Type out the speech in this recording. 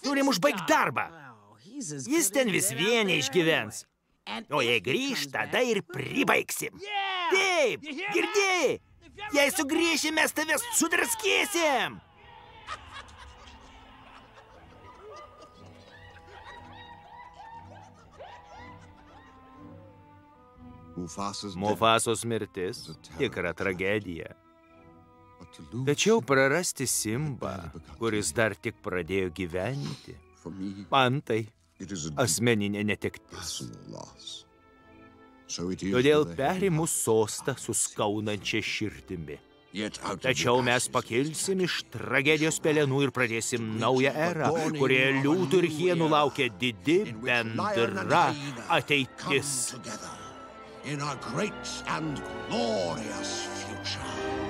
Turim užbaigti darbą. Jis ten vis vien neišgyvens. O jei grįž, tada ir pribaigsim. Taip, girdėjai? Jei sugrįšim, mes tavęs sudraskėsim. Mufasos mirtis tikra tragedija. Tačiau prarasti Simbą, kuris dar tik pradėjo gyventi, man tai asmeninė netektis. Todėl perimu sostą su skaunančia širdimi. Tačiau mes pakilsim iš tragedijos pelenų ir pradėsim naują erą, kurioje liūtų ir hienų laukia didi bendra ateitis. In a great and glorious future.